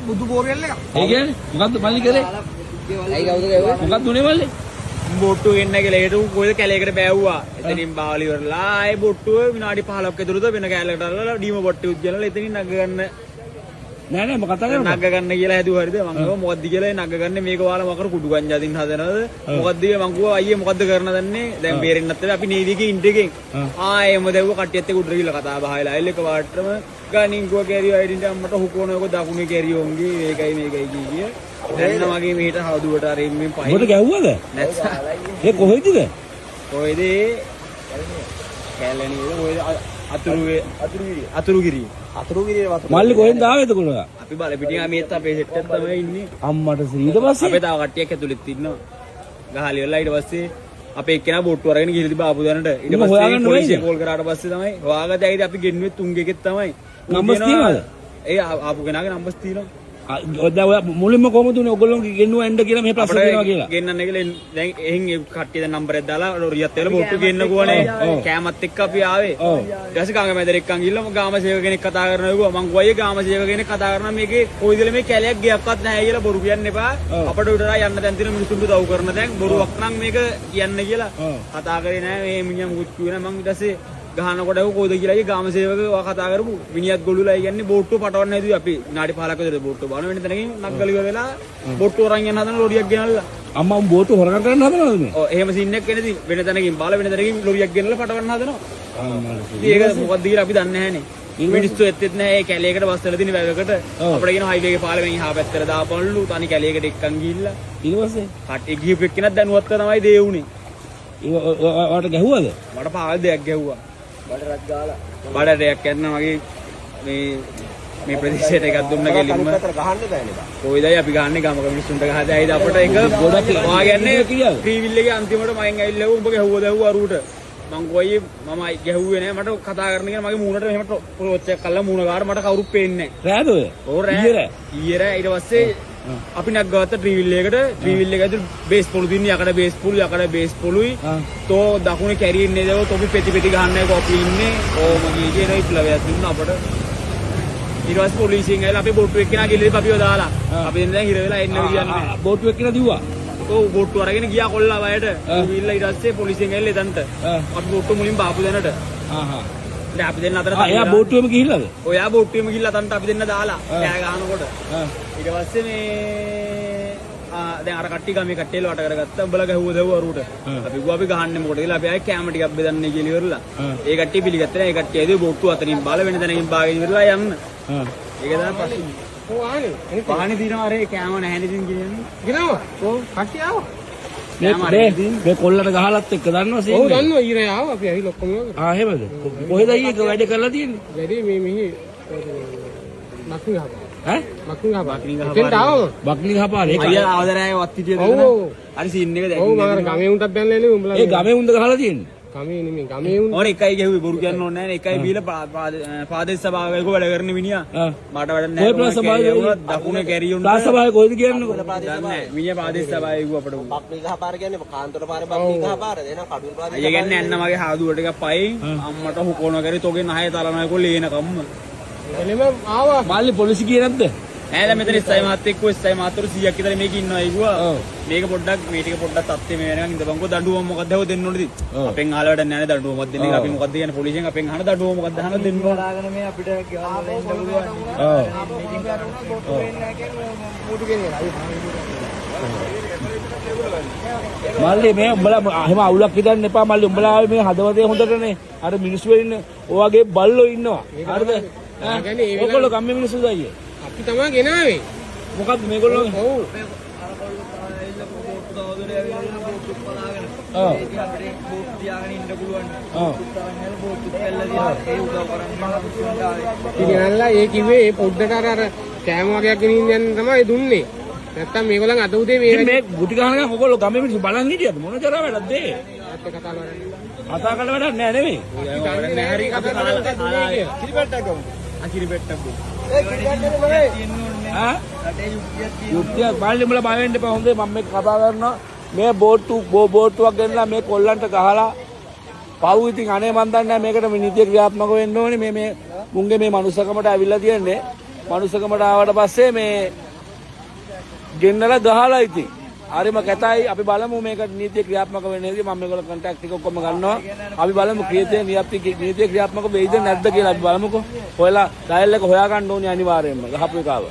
බුදු බෝරෙල් එක. ඒ කියන්නේ මොකද්ද මල්ලි කරේ? ඇයි කවුද ගැව්වේ? මොකක්ද උනේ මල්ලි? බොට්ටු එන්න කියලා ඒකට කොයිද කැලේකට බෑවුවා. එතනින් බාලි වරලා ආයේ බොට්ටුව විනාඩි 15ක් ඇතුළත වෙන කැලේකට අල්ලලා ඩීම බොට්ටු උජ්ජලලා එතනින් නග ගන්න. නෑ නෑ මොකක්ද කරන්නේ? නග ගන්න කියලා හැදුවා හරිද? මම කිව්වා මොකද්ද කියලා නග ගන්න මේක ඔයාලා මොකද කුඩු ගංජා දින්න හදනවද? මොකද්ද මම කිව්වා අයියේ මොකද්ද කරන්න දන්නේ? දැන් බේරෙන්නත් බැහැ අපි නීවිගේ ඉන්ට් එකෙන්. ආයෙම දැව්ව කට්ටියත් එක්ක උඩ ගිහලා කතා බහලා එල්ල එක වාට්ටම ගණින්ගෝ කැරියෝ අයිඩෙන්ටි අම්මට හුකෝනෝක දකුණේ කැරියෝන්ගේ මේකයි කිය. දැන් මගේ මෙහෙට හවුදුවට අර එම්මෙන් පහින්. මොකද ගැව්වද? නැත්නම් ඒ කොහෙදද? කොහෙද? කැලණියේ කොහෙද? අතුරුගිරිය වතුර. මල්ලි කොහෙන්ද ආවේද කොළා? අපි බල පිටින් මේත් අපේ සෙට් එක තමයි ඉන්නේ. අම්මට ඊට පස්සේ අපේ තව කට්ටියක් ඇතුළෙත් ඉන්නවා. ගහලි වල ඊට පස්සේ අපේ එක්කෙනා බොට්ටු අරගෙන ගිහින් තිබ්බා ආපු දැනට. ඊට පස්සේ පොලිසිය කෝල් කරාට පස්සේ තමයි හොයාගත්තේ. ඇයිද අපි ගෙන්නුවේ තුන්ගෙකෙත් තමයි. නම්බර්ස් තියනවද? ඒ ආපු කෙනාගේ නම්බර්ස් තියෙනවා. ඔය මුලින්ම කොහොමද උනේ ඔයගොල්ලෝ ගෙන්නුවා එන්න කියලා මෙහෙ ප්‍රශ්න දෙනවා කියලා. ගෙන්නන්න කියලා දැන් එහෙන් ඒ කට්ටිය දැන් නම්බර් එක දාලා රියත් වෙලා බොට්ටු ගෙන්නකෝනේ. කෑමත් එක්ක අපි ආවේ. ඊට පස්සේ ගංගා මැදට එක්කන් ගිහලා ගාම සේවක කෙනෙක් කතා කරනවා කිව්වා. මං ගෝයේ ගාම සේවක කෙනෙක් කතා කරනවා මේකේ කොයිදල මේ කැලයක් ගියක්වත් නැහැ කියලා බොරු කියන්න එපා. අපිට උඩරා යන්න දැන් තියෙන මිනිස්සුන්ට දව් කරන දැන් බොරුවක් නම් මේක කියන්න කියලා කතා කරේ නැහැ. මේ මිනිහා මුකුත් කිව්වේ නැහැ. මං ඊට පස්සේ ගහනකොට ඒක කොයිද කියලා ගාම සේවක කතා කරපු මිනිහත් ගොළුලා කියන්නේ බෝට්ටුව පටවන්න හැදුවේ අපි විනාඩි 15ක විතර බෝට්ටුව බලන වෙන තැනකින් නග්ගල ඉවර වෙලා බෝට්ටුව අරන් යන හදන ලොරියක් ගෙනල්ලා අම්මා උඹ බෝට්ටුව හොරගම් කරන්න හදනවද මේ? ඔව් එහෙම සීන් එකක් එනදී වෙන තැනකින් බාල වෙන තැනකින් ලොරියක් ගෙනල්ලා පටවන්න හදනවා. ඒක මොකක්ද කියලා අපි දන්නේ නැහනේ. මිනිස්සු එත්තෙත් නැහැ. ඒ කැලේකට බස් වල තියෙන වැවකට අපිට කියන හයිවේ එකේ පාලෙන් එහා පැත්තට දාපන්ලු තනි කැලේකට එක්කන් ගිහිල්ලා ඊට පස්සේ කට්ටිය ගිහපු එක්කෙනත් දැනුවත් තමයි දේ උනේ. වට ගැහුවද? මට පාල් දෙයක් ගැහුවා. බඩරක් ගාලා. බඩරයක් යන්න මගේ මේ ප්‍රදේශයට එකක් දුන්න ගෙලින්ම ගහන්න බෑනේ. කොයිදයි අපි ගහන්නේ ගමක මිනිස්සුන්ට ගහද ඇයිද අපිට ඒක ගොඩක් වාගන්නේ ෆ්‍රීවිල් එකේ අන්තිමට මයෙන් ඇවිල්ලා උඹ ගැහුවා දැව්වා අරුට. මං කොයි මම ගැහුවේ නෑ මට කතා කරන්න කියන මගේ මූණට මෙහෙම ටොච් එකක් කළා මූණ ගාර මට කවුරුත් පේන්නේ නෑ. රෑද ඔය? ඕ රෑ. ඊයේ ඊට පස්සේ අපි නැග්ගවත්ත ට්‍රීවිල් එකට ට්‍රීවිල් එක ඇතුළේ බේස් පොළු දින්නේ යකඩ බේස් පොළුයි තෝ දකුණේ කැරියන්නේ දව තොපි පෙති ගහන්නයි කොපි ඉන්නේ ඕම ගියේ කියන විප්ලවයක් දුන්නා අපට ඊට පස්සේ පොලිසියෙන් ඇවිල්ලා අපේ බෝට්ටු එක්කෙනා ගිහලා අපිව දාලා අපි දැන් හිර වෙලා එන්න කියන්නේ බෝට්ටු එක්කෙනා දිව්වා ඔව් බෝට්ටු අරගෙන ගියා කොල්ලා වයයට ඊවිල්ලා ඊට පස්සේ පොලිසියෙන් ඇවිල්ලා එතනට අපි බෝට්ටු මුලින් බාපු දැනට දැන් අපි දෙන්න අතර එයා බෝට්ටුවෙම ගිහිල්ලාද? ඔයා බෝට්ටුවෙම ගිහිල්ලා තන්ට අපි දෙන්න දාලා කෑ ගහනකොට ඊට පස්සේ මේ දැන් අර කට්ටිය ගමේ කට්ටියල වට කරගත්තා උඹලා ගැහුව දැව්ව අරුට අපි ගිහුවා අපි ගහන්නේ මොකටද කියලා අපි ආයේ කැම ටිකක් බෙදන්නේ කියලා ඉවරලා ඒ කට්ටිය පිළිගත්තේ නැහැ ඒ කට්ටිය ඇදුවේ බෝට්ටු අතරින් බාල වෙන තැනකින් බාගෙන ඉවරලා යන්න ඒක තමයි ප්‍රශ්නේ ඔව් ආනේ පානේ දිනවා අර කැම නැහැ නේද කියන්නේ ගිනවා ඔව් කට්ටිය ආවා මේ කොල්ලට ගහලත් එක්ක දන්නවා සීන් ඔව් දන්නවා ඊරේ ආවා අපි ඇවිල්ලා ඔක්කොම එහෙමද කොහෙද අයියේ වැඩ කරලා තියෙන්නේ වැඩි මේ මෙහි මක්නි ගහපා ඈ මක්නි ගහපා එතෙන්ට ආවම බක්ලි ගහපාන ඒක අයියා ආවදරාය වත් හිටියද ඔව් හරි සීන් එක දැන් ඔව් මම අර ගමේ උන්ටත් දැන්නලා එන්නේ උඹලා ඒ ගමේ උන්ද ගහලා තියෙන්නේ ගමේ නෙමෙයි ගමේ උන් ඕන එකයි ගැහුවේ බොරු කියන්න ඕනේ නැහැ එකයි බීලා පාදේශ සභාවක වැඩ කරන මිනිහා මට වැඩ නැහැ කොයි ප්‍රසභාවේ දකුණේ කැරියුන් ප්‍රසභාවේ කොහෙද කියන්නේ දන්නේ මිනිහා පාදේශ සභාවේ ගිහුව අපිට බක්ලි ගහපාර කියන්නේ කාන්තර පාරේ බක්ලි ගහපාර දෙන කඩුල් පාරේ අයියා කියන්නේ අන්න මගේ හාදුවට එකක් පයින් අම්මට හුකෝන කරේ තෝගේ නහය තලනවා කොල්ල ඒන කම්ම එළෙම ආවා මල්ලි පොලිසි කියේ නැද්ද නෑ දැන් මෙතන ඉස්සයි මාත් එක්ක ඉස්සයි මාත්තුරු 100ක් විතර මේක ඉන්නවා අයිගුවා මේක පොඩ්ඩක් මේ ටික පොඩ්ඩක් තත්ත්වෙ මේ වෙනකන් ඉඳපන්කෝ දඬුවම මොකක්ද හව දෙන්න ඕනේද අපෙන් අහලා වැඩක් නෑ නේ දඬුවමක් දෙන්නේ අපි මොකක්ද කියන්නේ පොලිසියෙන් අපෙන් අහන දඬුවම මොකක්ද අහන දෙන්න ඕන දාගෙන මේ අපිට ගෙවන්න ඉන්න පුළුවන් මල්ලි මේ උඹලා එහෙම අවුලක් හිතන්න එපා මල්ලි උඹලා ආවේ මේ හදවතේ හොඳටනේ අර මිනිස්සු වෙන්නේ ඔය වගේ බල්ලෝ ඉන්නවා හරිද ඔයගොල්ලෝ ගම්මේ මිනිස්සුද අයියේ අපි තමයි ගෙනාවේ මොකද්ද මේගොල්ලෝ ඔව් ඉතින්ලා ඒ කිව්වේ ඒ පොඩ්ඩට අර කෑම වගේක් ගෙනින්න යන්න තමයි දුන්නේ නැත්තම් මේගොල්ලන් අද උදේ මේ ගුටි ගහන ගමන් ඔයගොල්ලෝ ගම්මේ මිනිස්සු බලන් හිටියද මොන ජරා වැඩක්ද ඒ කතා කරලා කතා කරලා වැඩක් නෑ නෙමෙයි නැහැ හරි කතා කරලා කිරිපැට්ටක් ගමු කිරිපැට්ටක් ගමු යුක්තිය මල්ලි උඹලා බය වෙන්න එපා හොඳේ මම මේක කතා කරනවා මේ බෝට්ටුවක් ගෙනලා මේ කොල්ලන්ට ගහලා පව් ඉතින් අනේ මන් දන්නේ නැහැ මේකට මේ නීතිය ක්‍රියාත්මක වෙන්න ඕනේ මේ මුංගේ මේ මනුස්සකමට ඇවිල්ලා තියන්නේ මනුස්සකමට ආවට පස්සේ මේ ගෙන්නලා ගහලා ඉතින් හරිම කැතයි. අපි බලමු මේක නීතිය ක්‍රියාත්මක වෙන්නේ නැති. මම මේගොල්ලෝ කන්ටැක්ට් එක ඔක්කොම ගන්නවා. අපි බලමු නීතිය ක්‍රියාත්මක වෙයිද නැද්ද කියලා අපි බලමුකෝ. හොයලා ඩයල් එක හොයාගන්න ඕනේ අනිවාර්යයෙන්ම ගහපු එකාව.